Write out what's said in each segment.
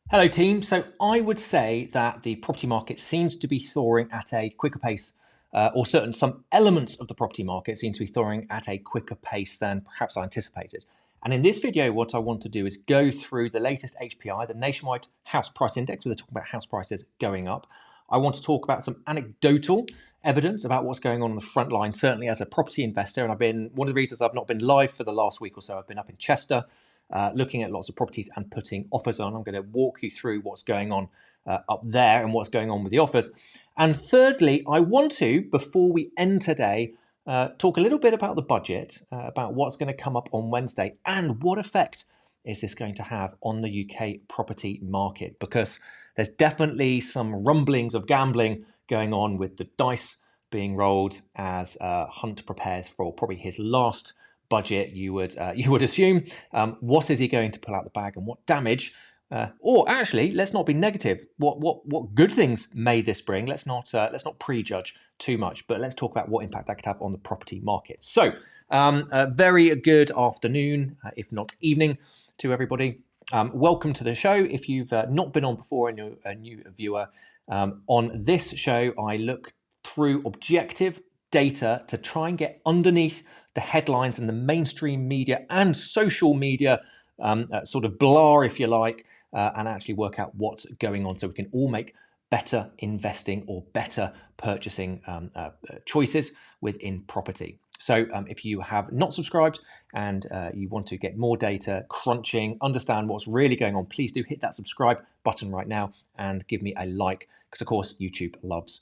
Hello team. So I would say that the property market seems to be thawing at a quicker pace, or some elements of the property market seem to be thawing at a quicker pace than perhaps I anticipated. And in this video, what I want to do is go through the latest HPI, the Nationwide House Price Index, where they're talking about house prices going up. I want to talk about some anecdotal evidence about what's going on the front line, certainly as a property investor. And one of the reasons I've not been live for the last week or so, I've been up in Chester, looking at lots of properties and putting offers on. I'm going to walk you through what's going on up there and what's going on with the offers. And thirdly, I want to, before we end today, talk a little bit about the budget, about what's going to come up on Wednesday and what effect is this going to have on the UK property market, because there's definitely some rumblings of gambling going on with the dice being rolled as Hunt prepares for probably his last budget, you would assume. What is he going to pull out the bag, and what damage? Or actually, let's not be negative. What good things may this bring? Let's not prejudge too much, but let's talk about what impact that could have on the property market. So, a very good afternoon, if not evening, to everybody. Welcome to the show. If you've not been on before and you're a new viewer, on this show, I look through objective data to try and get underneath the headlines and the mainstream media and social media sort of blah, if you like, and actually work out what's going on so we can all make better investing or better purchasing choices within property. So if you have not subscribed and you want to get more data, crunching, understand what's really going on, please do hit that subscribe button right now and give me a like, because of course YouTube loves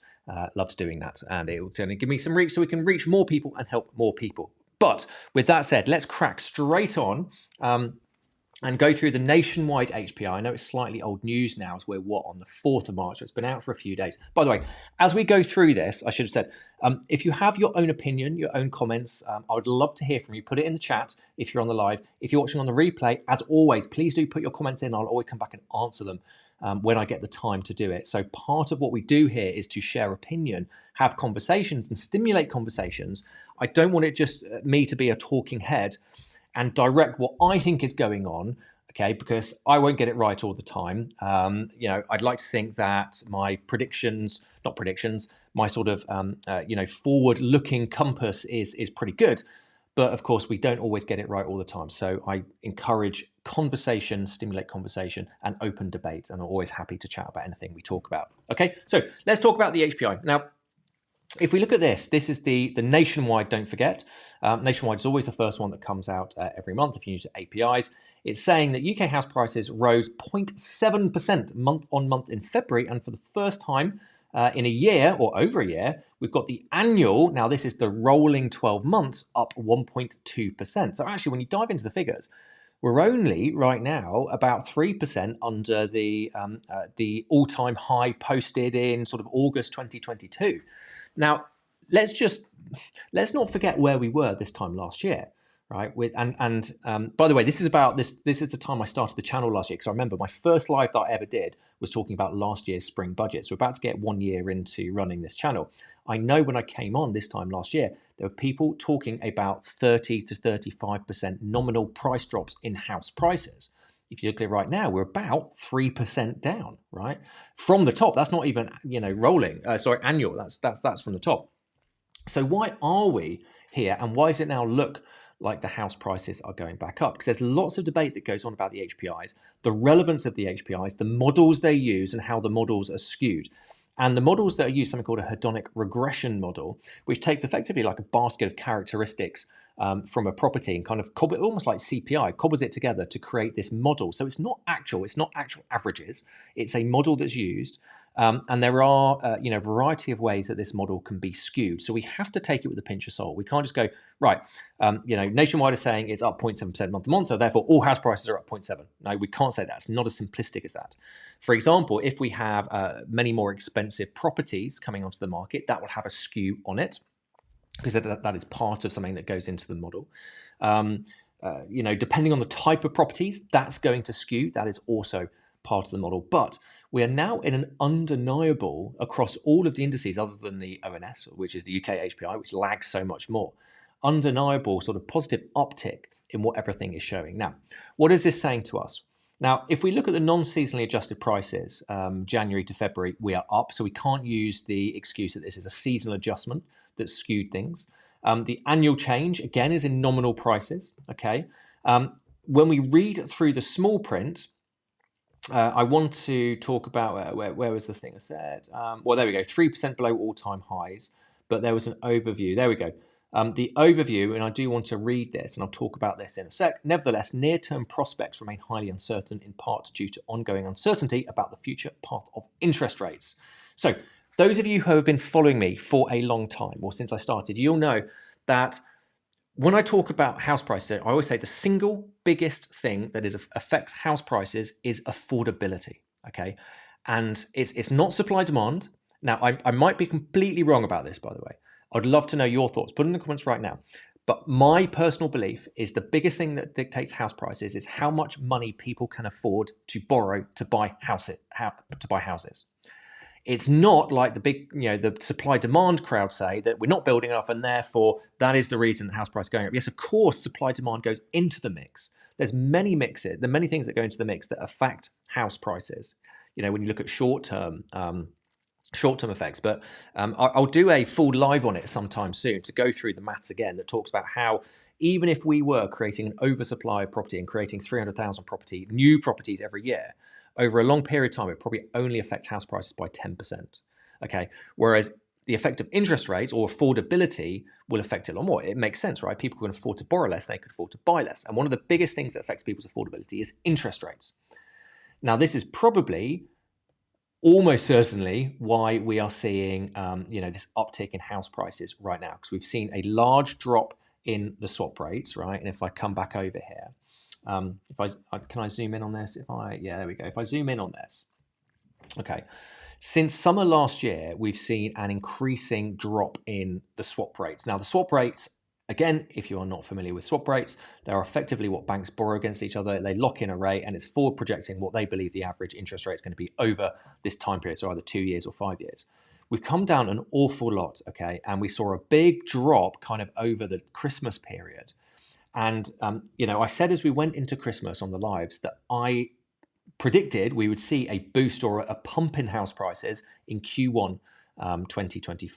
doing that, and it will certainly give me some reach so we can reach more people and help more people. But with that said, let's crack straight on and go through the nationwide HPI. I know it's slightly old news now, as we're on the 4th of March, so it's been out for a few days. By the way, as we go through this, I should have said, if you have your own opinion, your own comments, I would love to hear from you. Put it in the chat if you're on the live. If you're watching on the replay, as always, please do put your comments in. I'll always come back and answer them when I get the time to do it. So part of what we do here is to share opinion, have conversations and stimulate conversations. I don't want it just me to be a talking head and direct what I think is going on, okay, because I won't get it right all the time. I'd like to think that my my sort of, forward-looking compass is pretty good. But of course, we don't always get it right all the time. So I encourage conversation, stimulate conversation, and open debate. And I'm always happy to chat about anything we talk about. Okay, so let's talk about the HPI. Now, if we look at this is the nationwide, don't forget. Nationwide is always the first one that comes out every month if you use the APIs. It's saying that UK house prices rose 0.7% month on month in February, and for the first time in a year or over a year, we've got the annual, now this is the rolling 12 months, up 1.2%. So actually, when you dive into the figures, we're only right now about 3% under the all-time high posted in sort of August 2022. Now, let's not forget where we were this time last year, right? By the way, this is the time I started the channel last year, because I remember my first live that I ever did was talking about last year's spring budget. So we're about to get 1 year into running this channel. I know when I came on this time last year, there were people talking about 30 to 35% nominal price drops in house prices. If you look at it right now, we're about 3% down, right? From the top. That's not even, rolling. Annual. That's from the top. So why are we here, and why does it now look like the house prices are going back up? Because there's lots of debate that goes on about the HPIs, the relevance of the HPIs, the models they use, and how the models are skewed. And the models that are used, something called a hedonic regression model, which takes effectively like a basket of characteristics from a property and kind of almost like CPI, cobbles it together to create this model. So it's not actual averages. It's a model that's used. And there are, a variety of ways that this model can be skewed. So we have to take it with a pinch of salt. We can't just go, right, Nationwide is saying it's up 0.7% month to month, so therefore all house prices are up 0.7. No, we can't say that. It's not as simplistic as that. For example, if we have many more expensive properties coming onto the market, that will have a skew on it, because that is part of something that goes into the model. Depending on the type of properties, that's going to skew. That is also part of the model. But we are now in an undeniable, across all of the indices other than the ONS, which is the UK HPI, which lags so much more, undeniable sort of positive uptick in what everything is showing. Now, what is this saying to us? Now, if we look at the non-seasonally adjusted prices, January to February, we are up. So we can't use the excuse that this is a seasonal adjustment that skewed things. The annual change, again, is in nominal prices. Okay. When we read through the small print, I want to talk about where was the thing I said? Well, there we go, 3% below all-time highs, but there was an overview. There we go. The overview, and I do want to read this, and I'll talk about this in a sec. Nevertheless, near-term prospects remain highly uncertain, in part due to ongoing uncertainty about the future path of interest rates. So those of you who have been following me for a long time, or since I started, you'll know that when I talk about house prices, I always say the single biggest thing that affects house prices is affordability. Okay, and it's not supply demand. Now, I might be completely wrong about this, by the way. I'd love to know your thoughts. Put in the comments right now. But my personal belief is the biggest thing that dictates house prices is how much money people can afford to borrow to buy houses. It's not like the big, the supply demand crowd say that we're not building enough and therefore that is the reason the house price is going up. Yes, of course, supply demand goes into the mix. There's many things that go into the mix that affect house prices. When you look at short-term effects, but I'll do a full live on it sometime soon to go through the maths again that talks about how even if we were creating an oversupply of property and creating 300,000 new properties every year, over a long period of time, it probably only affect house prices by 10%. Okay, whereas the effect of interest rates or affordability will affect it a lot more. It makes sense, right? People can afford to borrow less, they could afford to buy less. And one of the biggest things that affects people's affordability is interest rates. Now, this is probably almost certainly why we are seeing this uptick in house prices right now, because we've seen a large drop in the swap rates, right? And if I come back over here, can I zoom in on this? There we go. If I zoom in on this, okay. Since summer last year, we've seen an increasing drop in the swap rates. Now, the swap rates, again, if you are not familiar with swap rates, they are effectively what banks borrow against each other. They lock in a rate and it's forward projecting what they believe the average interest rate is going to be over this time period, so either 2 years or 5 years. We've come down an awful lot, okay, and we saw a big drop kind of over the Christmas period. And, I said as we went into Christmas on the lives that I predicted we would see a boost or a pump in house prices in Q1 2020.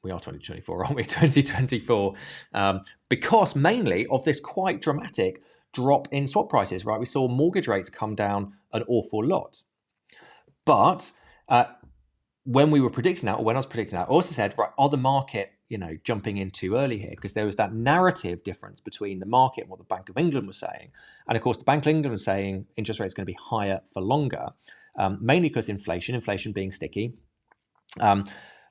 We are 2024, aren't we? 2024, because mainly of this quite dramatic drop in swap prices, right? We saw mortgage rates come down an awful lot. But when we were predicting that, or when I was predicting that, I also said, right, are the market jumping in too early here? Because there was that narrative difference between the market and what the Bank of England was saying. And of course, the Bank of England was saying interest rates are going to be higher for longer, mainly because inflation being sticky.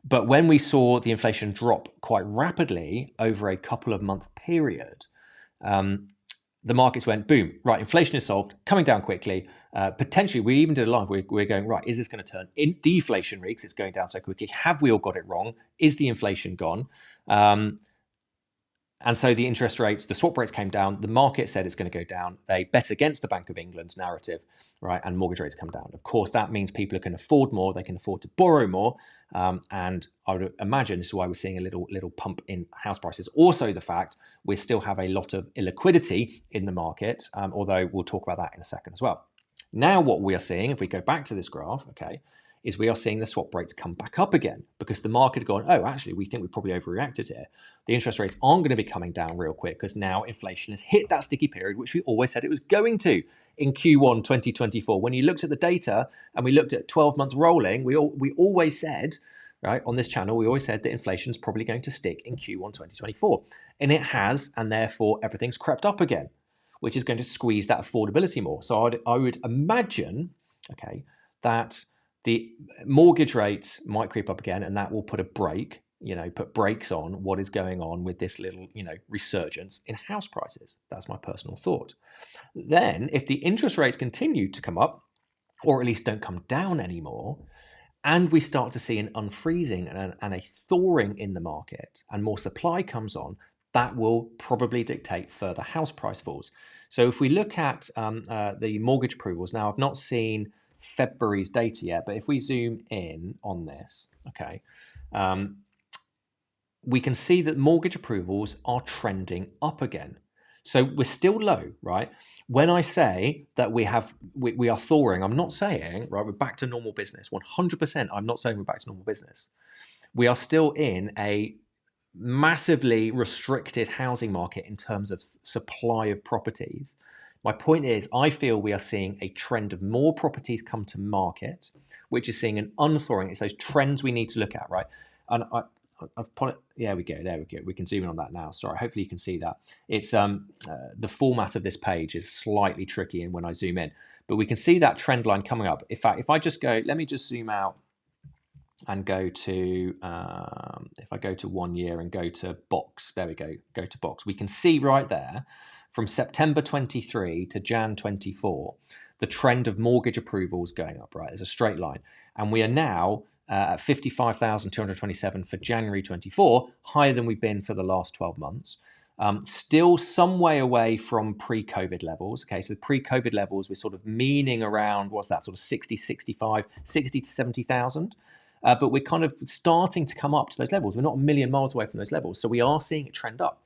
But when we saw the inflation drop quite rapidly over a couple of month period, the markets went, boom, right, inflation is solved, coming down quickly. Potentially, we even did a live, we're going, right, is this going to turn in deflationary because it's going down so quickly? Have we all got it wrong? Is the inflation gone? And so the interest rates, the swap rates came down. The market said it's going to go down. They bet against the Bank of England's narrative, right? And mortgage rates come down. Of course, that means people can afford more. They can afford to borrow more. And I would imagine this is why we're seeing a little pump in house prices. Also, the fact we still have a lot of illiquidity in the market, although we'll talk about that in a second as well. Now, what we are seeing, if we go back to this graph, okay, is we are seeing the swap rates come back up again because the market had gone, oh, actually, we think we probably overreacted here. The interest rates aren't going to be coming down real quick because now inflation has hit that sticky period, which we always said it was going to in Q1 2024. When you looked at the data and we looked at 12 months rolling, we always said, right, on this channel, we always said that inflation is probably going to stick in Q1 2024. And it has, and therefore everything's crept up again, which is going to squeeze that affordability more. So I would imagine, okay, that the mortgage rates might creep up again, and that will put brakes on what is going on with this little, resurgence in house prices. That's my personal thought. Then, if the interest rates continue to come up, or at least don't come down anymore, and we start to see an unfreezing and a thawing in the market, and more supply comes on, that will probably dictate further house price falls. So if we look at the mortgage approvals, now I've not seen February's data yet, but if we zoom in on this, okay, we can see that mortgage approvals are trending up again. So we're still low, right? When I say that we are thawing, I'm not saying, right, we're back to normal business. 100%, I'm not saying we're back to normal business. We are still in a massively restricted housing market in terms of supply of properties. My point is, I feel we are seeing a trend of more properties come to market, which is seeing an unthawing. It's those trends we need to look at, right? And I've put it. Yeah, we go. There we go. We can zoom in on that now. Sorry. Hopefully you can see that. It's the format of this page is slightly tricky, and when I zoom in, but we can see that trend line coming up. In fact, if I just go, let me just zoom out and go to, if I go to 1 year and go to box, there we go, go to box. We can see right there from September 23 to Jan 24, the trend of mortgage approvals going up, right? There's a straight line. And we are now at 55,227 for January 24, higher than we've been for the last 12 months. Still some way away from pre-COVID levels. Okay, so the pre-COVID levels, we're sort of meaning around, what's that, sort of 60, 65, 60 to 70,000. But we're kind of starting to come up to those levels. We're not a million miles away from those levels. So we are seeing it trend up.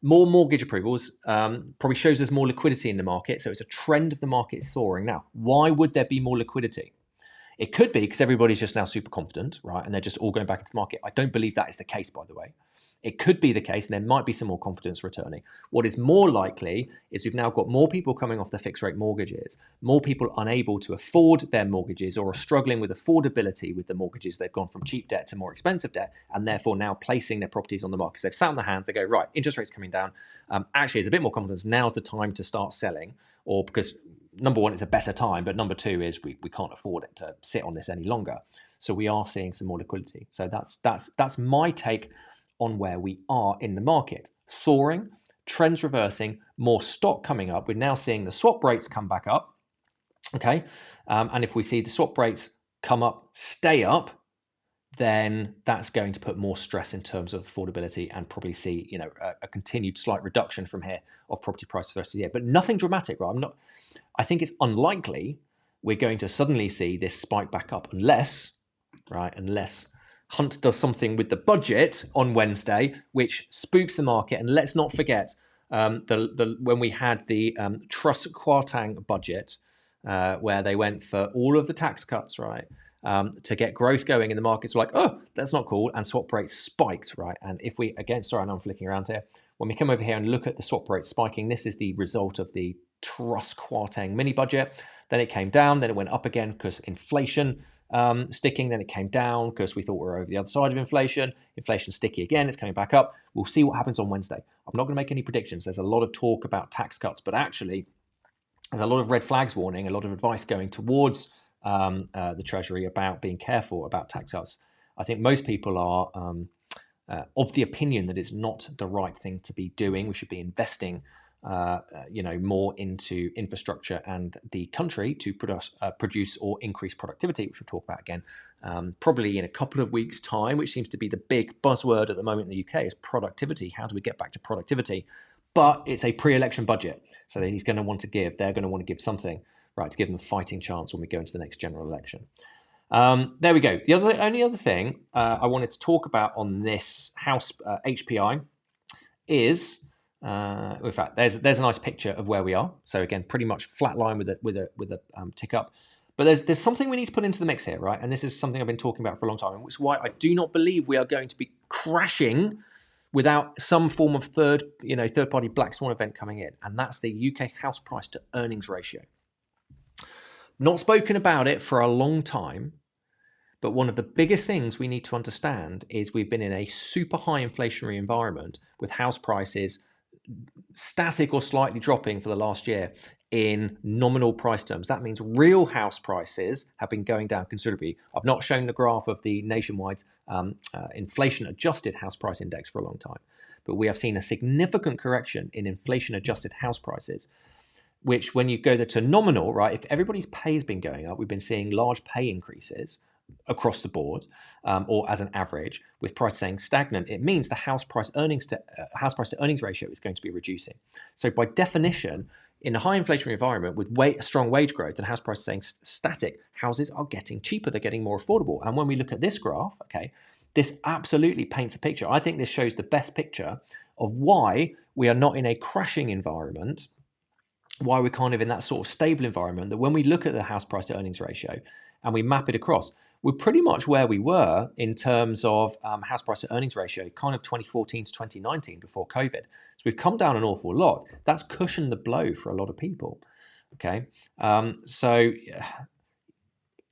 More mortgage approvals probably shows us more liquidity in the market. So it's a trend of the market soaring. Now, why would there be more liquidity? It could be because everybody's just now super confident, right? And they're just all going back into the market. I don't believe that is the case, by the way. It could be the case, and there might be some more confidence returning. What is more likely is we've now got more people coming off their fixed rate mortgages, more people unable to afford their mortgages or are struggling with affordability with the mortgages. They've gone from cheap debt to more expensive debt, and therefore now placing their properties on the market. So they've sat on their hands, they go, right, interest rates coming down. Actually, there's a bit more confidence. Now's the time to start selling, or because number one, it's a better time, but number two is we can't afford it to sit on this any longer. So we are seeing some more liquidity. So that's my take on where we are in the market. Soaring, trends reversing, more stock coming up. We're now seeing the swap rates come back up. Okay. And if we see the swap rates come up, stay up, then that's going to put more stress in terms of affordability and probably see, a continued slight reduction from here of property prices for the rest of the year. But nothing dramatic, right? I think it's unlikely we're going to suddenly see this spike back up unless Hunt does something with the budget on Wednesday, which spooks the market. And let's not forget when we had the Truss Kwarteng budget, where they went for all of the tax cuts, right, to get growth going in the markets. Like, oh, that's not cool. And swap rates spiked, right? And if we, again, sorry, I know I'm flicking around here. When we come over here and look at the swap rates spiking, this is the result of the Truss Kwarteng mini budget. Then it came down, then it went up again because inflation sticking, then it came down because we thought we were over the other side of inflation. Inflation sticky again, it's coming back up. We'll see what happens on Wednesday. I'm not going to make any predictions. There's a lot of talk about tax cuts, but actually there's a lot of red flags warning, a lot of advice going towards the Treasury about being careful about tax cuts. I think most people are of the opinion that it's not the right thing to be doing. We should be investing more into infrastructure and the country to produce or increase productivity, which we'll talk about again probably in a couple of weeks' time, which seems to be the big buzzword at the moment in the UK is productivity. How do we get back to productivity? But it's a pre-election budget, so they're going to want to give something, right, to give them a fighting chance when we go into the next general election. There we go. The only other thing I wanted to talk about on this house HPI is... in fact, there's a nice picture of where we are. So again, pretty much flat line with a tick up. But there's something we need to put into the mix here, right? And this is something I've been talking about for a long time, which is why I do not believe we are going to be crashing without some form of third-party black swan event coming in. And that's the UK house price to earnings ratio. Not spoken about it for a long time, but one of the biggest things we need to understand is we've been in a super high inflationary environment with house prices static or slightly dropping for the last year in nominal price terms. That means real house prices have been going down considerably. I've not shown the graph of the nationwide inflation adjusted house price index for a long time, but we have seen a significant correction in inflation adjusted house prices, which when you go to nominal, right, if everybody's pay has been going up, we've been seeing large pay increases across the board, or as an average, with price staying stagnant, it means the house price to earnings ratio is going to be reducing. So by definition, in a high inflationary environment with strong wage growth and house prices staying static, houses are getting cheaper, they're getting more affordable. And when we look at this graph, okay, this absolutely paints a picture. I think this shows the best picture of why we are not in a crashing environment, why we're kind of in that sort of stable environment, that when we look at the house price to earnings ratio and we map it across, we're pretty much where we were in terms of house price to earnings ratio, kind of 2014 to 2019 before COVID. So we've come down an awful lot. That's cushioned the blow for a lot of people. Okay. So,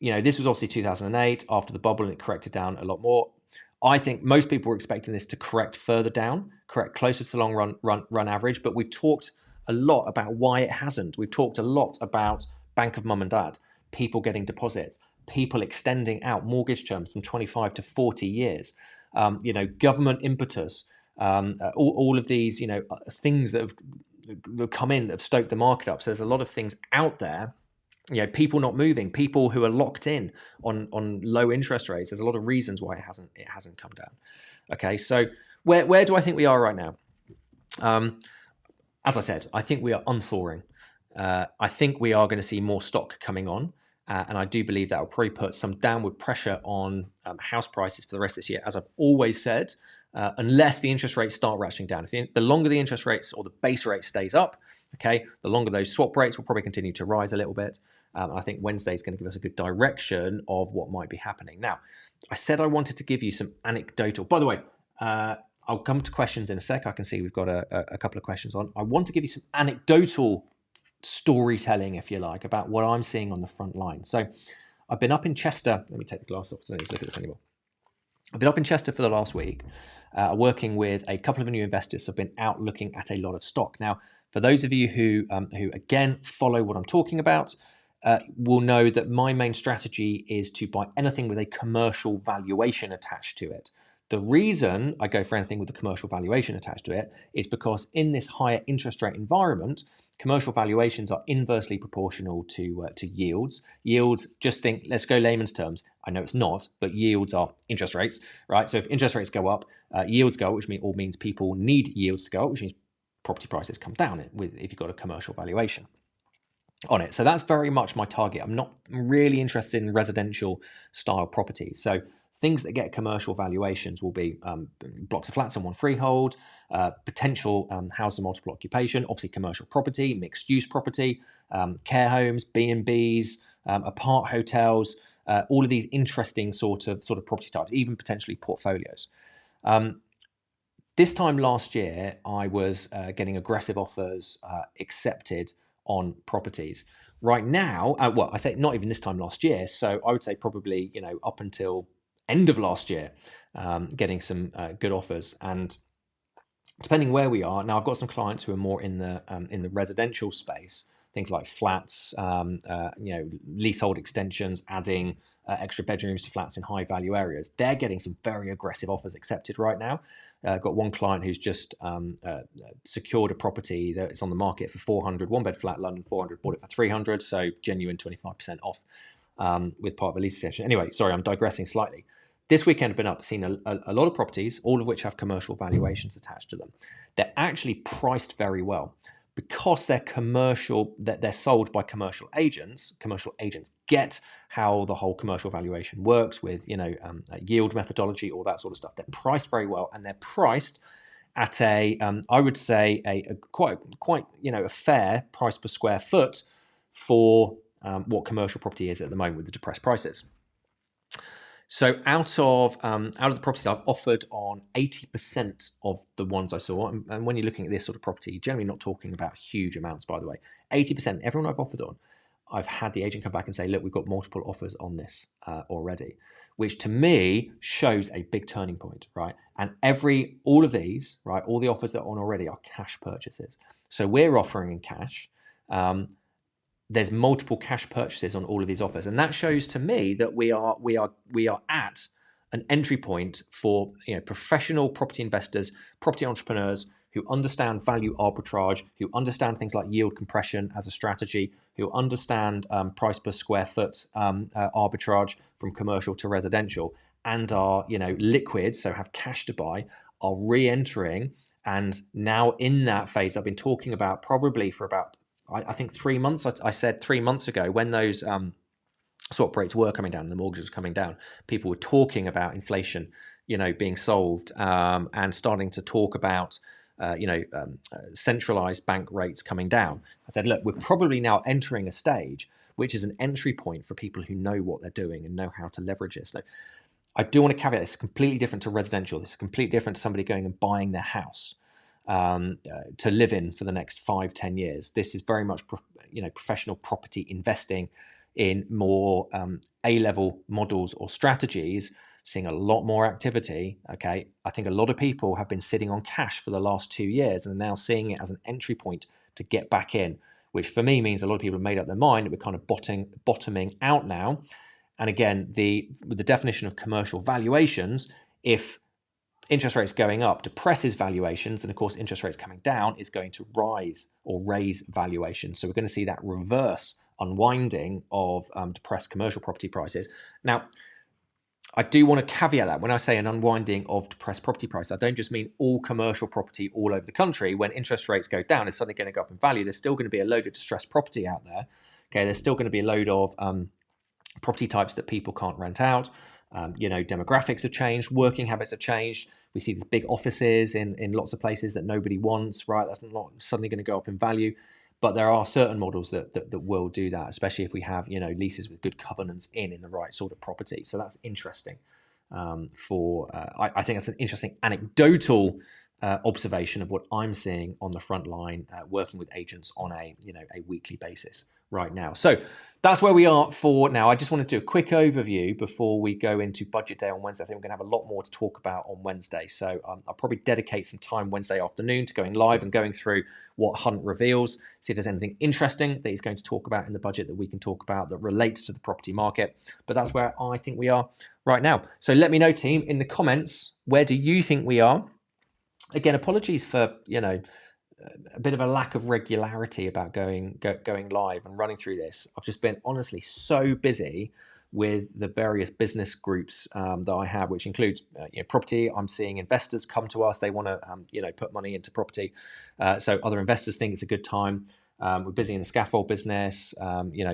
this was obviously 2008 after the bubble, and it corrected down a lot more. I think most people were expecting this to correct further down, correct closer to the long run average, but we've talked a lot about why it hasn't. We've talked a lot about Bank of Mum and Dad, people getting deposits, people extending out mortgage terms from 25 to 40 years, government impetus, all of these, things that have come in that have stoked the market up. So there's a lot of things out there. People not moving, people who are locked in on low interest rates. There's a lot of reasons why it hasn't come down. Okay, so where do I think we are right now? As I said, I think we are unthawing. I think we are going to see more stock coming on, and I do believe that will probably put some downward pressure on house prices for the rest of this year. As I've always said, unless the interest rates start ratcheting down, the longer the interest rates or the base rate stays up, okay, the longer those swap rates will probably continue to rise a little bit. I think Wednesday is going to give us a good direction of what might be happening. Now, I said I wanted to give you some anecdotal. By the way, I'll come to questions in a sec. I can see we've got a couple of questions on. I want to give you some anecdotal storytelling, if you like, about what I'm seeing on the front line. So I've been up in Chester. Let me take the glass off so I don't need to look at this anymore. I've been up in Chester for the last week, working with a couple of new investors. I've been out looking at a lot of stock. Now, for those of you who again follow what I'm talking about, will know that my main strategy is to buy anything with a commercial valuation attached to it. The reason I go for anything with a commercial valuation attached to it is because in this higher interest rate environment, commercial valuations are inversely proportional to yields. Yields, just think, let's go layman's terms. I know it's not, but yields are interest rates, right? So if interest rates go up, yields go up, which means people need yields to go up, which means property prices come down if you've got a commercial valuation on it. So that's very much my target. I'm not really interested in residential style properties. So things that get commercial valuations will be blocks of flats on one freehold, potential house and multiple occupation, obviously commercial property, mixed use property, care homes, B&Bs, apart hotels, all of these interesting sort of property types, even potentially portfolios. This time last year, I was getting aggressive offers accepted on properties. Right now, I say not even this time last year, so I would say probably up until end of last year, getting some good offers. And depending where we are now, I've got some clients who are more in the residential space, things like flats, leasehold extensions, adding extra bedrooms to flats in high value areas. They're getting some very aggressive offers accepted right now. I've got one client who's just secured a property that's on the market for 400, one bed flat, London 400, bought it for 300, so genuine 25% off with part of a lease extension. Anyway, sorry, I'm digressing slightly. This weekend I've been up, seen a lot of properties, all of which have commercial valuations attached to them. They're actually priced very well. Because they're commercial, that they're sold by commercial agents get how the whole commercial valuation works with, yield methodology, all that sort of stuff. They're priced very well, and they're priced at I would say a quite a fair price per square foot for what commercial property is at the moment with the depressed prices. So out of the properties I've offered on 80% of the ones I saw, and when you're looking at this sort of property, generally not talking about huge amounts, by the way, 80%, everyone I've offered on, I've had the agent come back and say, look, we've got multiple offers on this already, which to me shows a big turning point, right? And all of these, right, all the offers that are on already are cash purchases. So we're offering in cash. There's multiple cash purchases on all of these offers, and that shows to me that we are at an entry point for professional property investors, property entrepreneurs who understand value arbitrage, who understand things like yield compression as a strategy, who understand price per square foot arbitrage from commercial to residential, and are liquid, so have cash to buy, are re-entering, and now in that phase I've been talking about probably for about I think 3 months. I said 3 months ago when those swap rates were coming down and the mortgages were coming down, people were talking about inflation, being solved, and starting to talk about centralized bank rates coming down. I said, look, we're probably now entering a stage which is an entry point for people who know what they're doing and know how to leverage it. So I do want to caveat this is completely different to residential. This is completely different to somebody going and buying their house to live in for the next 5-10 years. This is very much professional property investing in more A-level models or strategies, seeing a lot more activity. Okay, I think a lot of people have been sitting on cash for the last 2 years and are now seeing it as an entry point to get back in, which for me means a lot of people have made up their mind that we're kind of bottoming out now. And again, with the definition of commercial valuations, if interest rates going up depresses valuations, and of course interest rates coming down is going to rise or raise valuations. So we're going to see that reverse unwinding of depressed commercial property prices. Now, I do want to caveat that when I say an unwinding of depressed property prices, I don't just mean all commercial property all over the country. When interest rates go down, it's suddenly going to go up in value. There's still going to be a load of distressed property out there. Okay, there's still going to be a load of property types that people can't rent out. Demographics have changed, working habits have changed. We see these big offices in lots of places that nobody wants, right? That's not suddenly going to go up in value. But there are certain models that will do that, especially if we have leases with good covenants in the right sort of property. So that's interesting. I think that's an interesting anecdotal observation of what I'm seeing on the front line, working with agents on a weekly basis right now. So that's where we are for now. I just want to do a quick overview before we go into budget day on Wednesday. I think we're going to have a lot more to talk about on Wednesday. So I'll probably dedicate some time Wednesday afternoon to going live and going through what Hunt reveals, see if there's anything interesting that he's going to talk about in the budget that we can talk about that relates to the property market. But that's where I think we are right now. So let me know, team, in the comments, where do you think we are? Again, apologies for, a bit of a lack of regularity about going live and running through this. I've just been honestly so busy with the various business groups that I have, which includes property. I'm seeing investors come to us. They want to put money into property. So other investors think it's a good time. We're busy in the scaffold business,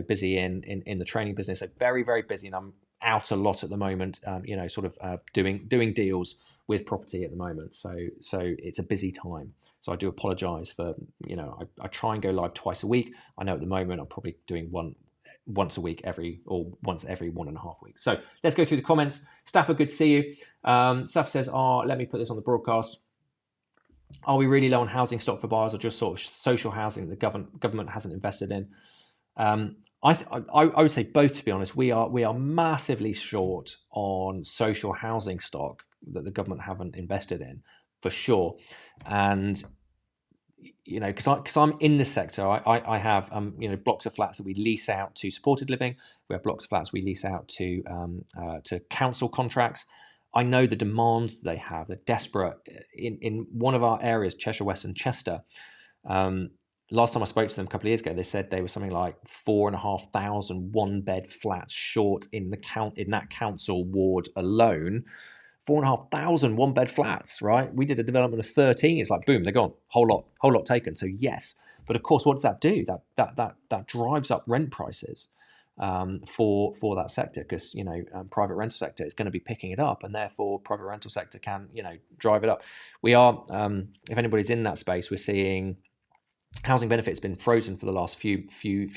busy in the training business. So very, very busy, and I'm out a lot at the moment, doing deals with property at the moment. So it's a busy time. So I do apologize for, I try and go live twice a week. I know at the moment I'm probably doing once a week once every 1.5 weeks. So let's go through the comments. Stafford, good to see you. Staff says, let me put this on the broadcast. Are we really low on housing stock for buyers, or just sort of social housing that the government hasn't invested in? I would say both, to be honest. We are massively short on social housing stock that the government haven't invested in, for sure. And because I'm in this sector, I have blocks of flats that we lease out to supported living. We have blocks of flats we lease out to council contracts. I know the demand they have. They're desperate. In one of our areas, Cheshire West and Chester, last time I spoke to them a couple of years ago, they said they were something like 4,500 one-bed flats short in that council ward alone. 4,500 one-bed flats, right? We did a development of 13. It's like boom, they're gone. Whole lot taken. So yes, but of course, what does that do? That drives up rent prices for that sector, because private rental sector is going to be picking it up, and therefore private rental sector can drive it up. We are, if anybody's in that space, we're seeing housing benefits been frozen for the last few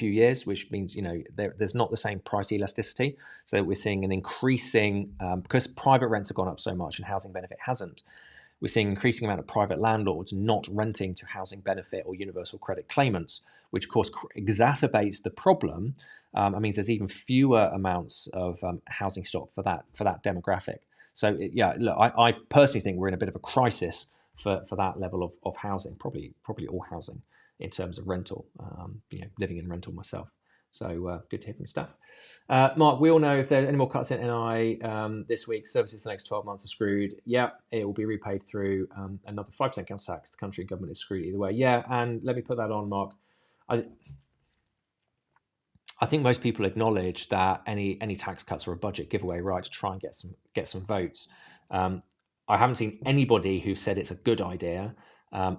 years, which means there's not the same price elasticity. So we're seeing an increasing because private rents have gone up so much and housing benefit hasn't. We're seeing an increasing amount of private landlords not renting to housing benefit or universal credit claimants, which of course exacerbates the problem. It means there's even fewer amounts of housing stock for that demographic. So look, I personally think we're in a bit of a crisis for that level of housing, probably all housing, in terms of rental, living in rental myself. So good to hear from staff. Mark, we all know if there's any more cuts in NI this week, services for the next 12 months are screwed. Yeah, it will be repaid through another 5% council tax. The country government is screwed either way. Yeah, and let me put that on, Mark. I think most people acknowledge that any tax cuts are a budget giveaway, right, to try and get some votes. I haven't seen anybody who said it's a good idea.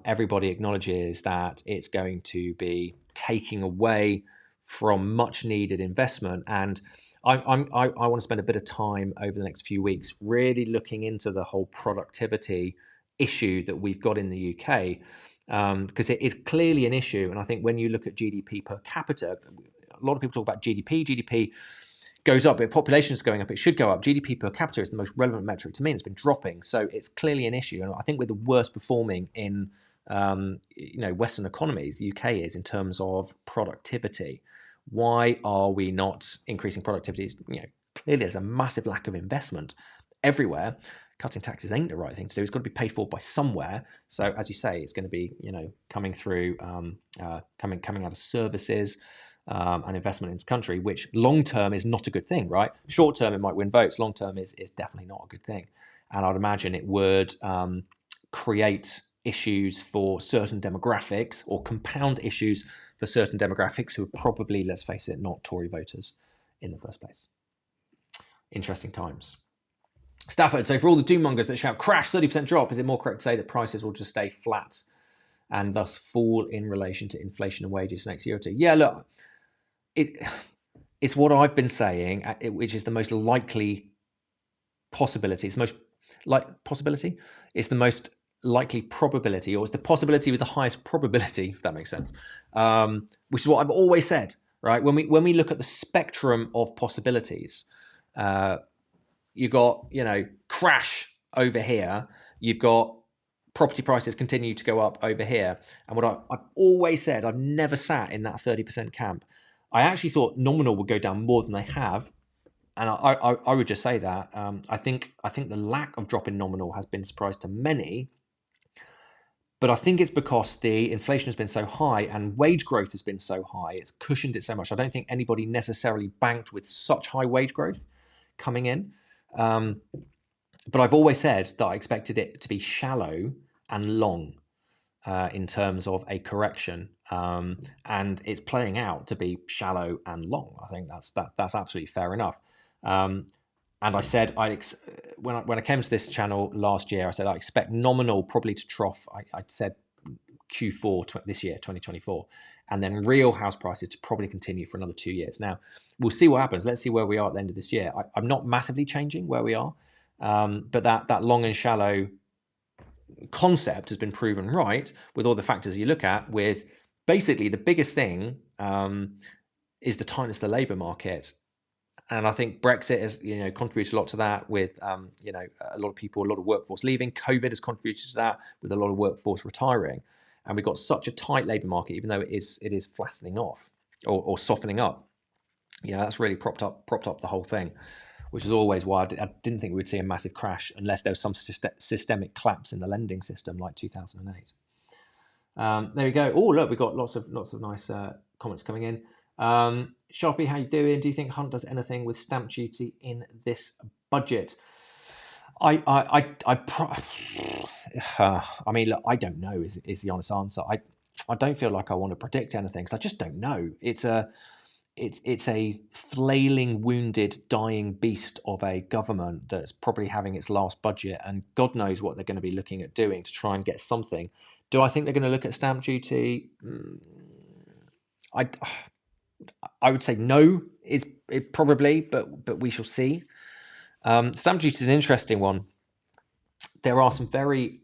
Everybody acknowledges that it's going to be taking away from much needed investment. And I want to spend a bit of time over the next few weeks really looking into the whole productivity issue that we've got in the UK, because it is clearly an issue. And I think when you look at GDP per capita, a lot of people talk about GDP. GDP goes up, but population is going up. It should go up. GDP per capita is the most relevant metric to me. It's been dropping, so it's clearly an issue. And I think we're the worst performing in Western economies. The UK is in terms of productivity. Why are we not increasing productivity? Clearly there's a massive lack of investment everywhere. Cutting taxes ain't the right thing to do. It's got to be paid for by somewhere. So as you say, it's going to be coming through coming out of services and investment in this country, which long term is not a good thing, right? Short term it might win votes. Long term is definitely not a good thing. And I'd imagine it would create issues for certain demographics, or compound issues for certain demographics who are probably, let's face it, not Tory voters in the first place. Interesting times. Stafford, so for all the doom-mongers that shout crash, 30% drop, is it more correct to say that prices will just stay flat and thus fall in relation to inflation and wages for next year or two? Yeah, look, it's what I've been saying, which is the most likely possibility. It's the most possibility. It's the most likely probability, or it's the possibility with the highest probability, if that makes sense. Which is what I've always said, right? When we look at the spectrum of possibilities, you've got crash over here. You've got property prices continue to go up over here. And what I've always said, I've never sat in that 30% camp. I actually thought nominal would go down more than they have. And I would just say that I think the lack of drop in nominal has been a surprise to many, but I think it's because the inflation has been so high and wage growth has been so high, it's cushioned it so much. I don't think anybody necessarily banked with such high wage growth coming in, but I've always said that I expected it to be shallow and long in terms of a correction, and it's playing out to be shallow and long. I think that's absolutely fair enough. And I said, when I came to this channel last year, I said I expect nominal probably to trough. I said Q4 this year, 2024, and then real house prices to probably continue for another 2 years. Now, we'll see what happens. Let's see where we are at the end of this year. I'm not massively changing where we are, but that long and shallow concept has been proven right with all the factors you look at. With basically the biggest thing is the tightness of the labour market. And I think Brexit has, contributed a lot to that. With a lot of people, a lot of workforce leaving. COVID has contributed to that, with a lot of workforce retiring. And we've got such a tight labour market, even though it is flattening off or softening up. That's really propped up the whole thing, which is always why I didn't think we would see a massive crash unless there was some systemic collapse in the lending system like 2008. There we go. Oh, look, we've got lots of nice comments coming in. Sharpie, how you doing? Do you think Hunt does anything with stamp duty in this budget? I mean, look, I don't know is the honest answer. I don't feel like I want to predict anything because I just don't know. It's a flailing, wounded, dying beast of a government that's probably having its last budget, and God knows what they're going to be looking at doing to try and get something. Do I think they're going to look at stamp duty? I would say no. It probably, but we shall see. Stamp duty is an interesting one. There are some very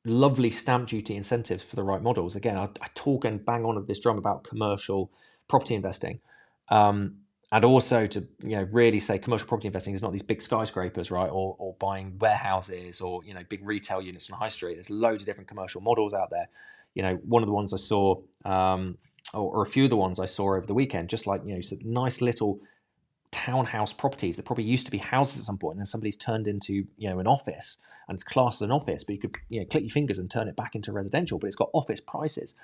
lovely stamp duty incentives for the right models. Again, I talk and bang on of this drum about commercial property investing, and also to really say commercial property investing is not these big skyscrapers, right, or buying warehouses or big retail units on high street. There's loads of different commercial models out there. One of the ones I saw, or a few of the ones I saw over the weekend, just like some nice little townhouse properties that probably used to be houses at some point, and then somebody's turned into an office, and it's classed as an office, but you could click your fingers and turn it back into residential, but it's got office prices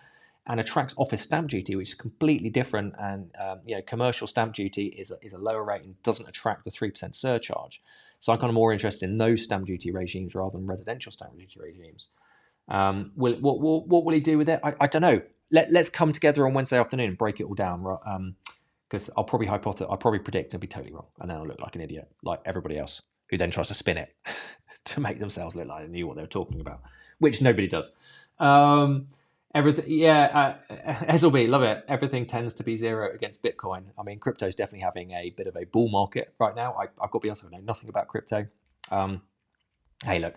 and attracts office stamp duty, which is completely different. And commercial stamp duty is a lower rate and doesn't attract the 3% surcharge. So I'm kind of more interested in those stamp duty regimes rather than residential stamp duty regimes. What will he do with it? I don't know. Let's come together on Wednesday afternoon and break it all down, right? Because I'll probably predict I'll be totally wrong, and then I'll look like an idiot, like everybody else, who then tries to spin it to make themselves look like they knew what they were talking about, which nobody does. SLB, love it. Everything tends to be zero against Bitcoin. I mean, crypto is definitely having a bit of a bull market right now. I've got to be honest, I know nothing about crypto. hey, look,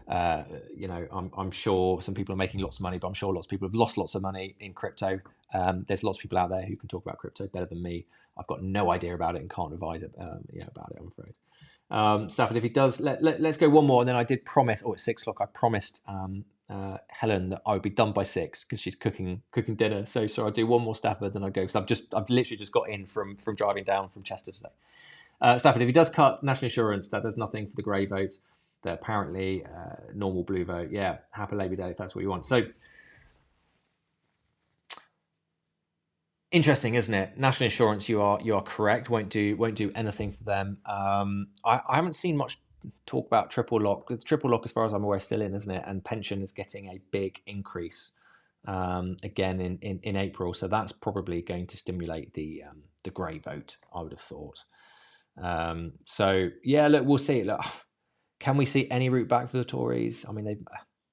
I'm sure some people are making lots of money, but I'm sure lots of people have lost lots of money in crypto. There's lots of people out there who can talk about crypto better than me. I've got no idea about it and can't advise about it, I'm afraid. Stafford, if he does, let's go one more. And then I did promise, it's 6 o'clock. I promised Helen that I would be done by 6 because she's cooking dinner. So I'll do one more Stafford, then I go, because I've literally just got in from driving down from Chester today. Stafford, if he does cut national insurance, that does nothing for the grey vote. The apparently normal blue vote. Yeah, happy Labour Day if that's what you want. So interesting, isn't it? National insurance, you are correct. Won't do anything for them. I haven't seen much talk about triple lock. With triple lock, as far as I'm aware, still in, isn't it? And pension is getting a big increase again in April. So that's probably going to stimulate the grey vote, I would have thought. So yeah, look, we'll see. Look, can we see any route back for the Tories? I mean, they've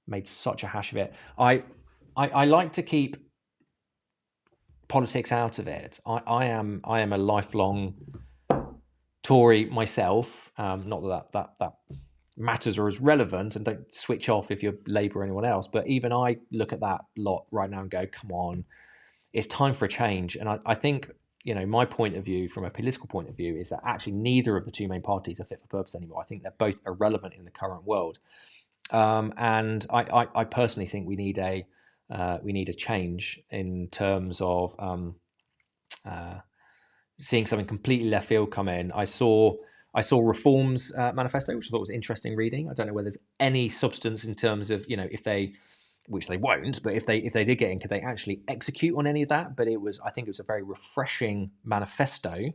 made such a hash of it. I like to keep politics out of it. I am a lifelong Tory myself. Not that matters or is relevant, and don't switch off if you're Labour or anyone else. But even I look at that lot right now and go, come on, it's time for a change. And I think, my point of view from a political point of view is that actually neither of the two main parties are fit for purpose anymore. I think they're both irrelevant in the current world. And I personally think we need a change in terms of seeing something completely left field come in. I saw Reform's manifesto, which I thought was interesting reading. I don't know whether there's any substance in terms of, if they, which they won't, but if they did get in, could they actually execute on any of that? But I think it was a very refreshing manifesto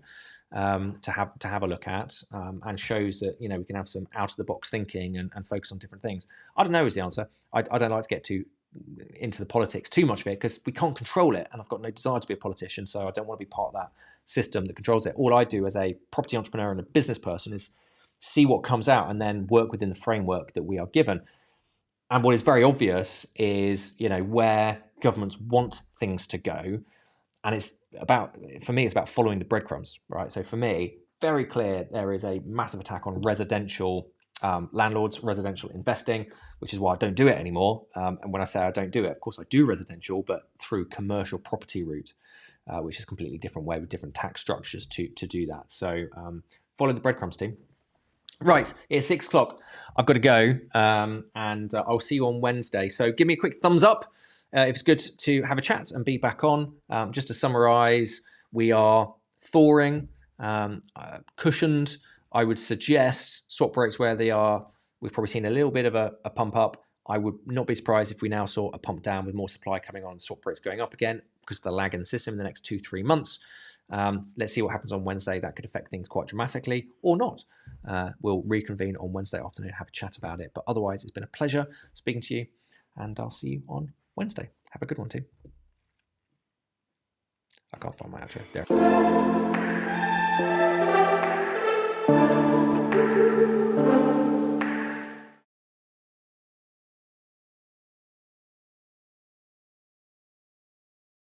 to have a look at, and shows that we can have some out of the box thinking and focus on different things. I don't know is the answer. I don't like to get into the politics too much of it because we can't control it, and I've got no desire to be a politician, so I don't want to be part of that system that controls it. All I do as a property entrepreneur and a business person is see what comes out and then work within the framework that we are given. And what is very obvious is, where governments want things to go. And for me, it's about following the breadcrumbs, right? So for me, very clear, there is a massive attack on residential landlords, residential investing, which is why I don't do it anymore. And when I say I don't do it, of course I do residential, but through commercial property route, which is a completely different way with different tax structures to do that. So follow the breadcrumbs, team. Right, it's 6 o'clock. I've got to go, and I'll see you on Wednesday. So give me a quick thumbs up if it's good to have a chat and be back on. Just to summarise, we are thawing, cushioned. I would suggest swap rates where they are. We've probably seen a little bit of a pump up. I would not be surprised if we now saw a pump down with more supply coming on, swap rates going up again because of the lag in the system in the next 2-3 months. Let's see what happens on Wednesday. That could affect things quite dramatically or not. We'll reconvene on Wednesday afternoon and have a chat about it. But otherwise, it's been a pleasure speaking to you, and I'll see you on Wednesday. Have a good one, team. I can't find my outro there.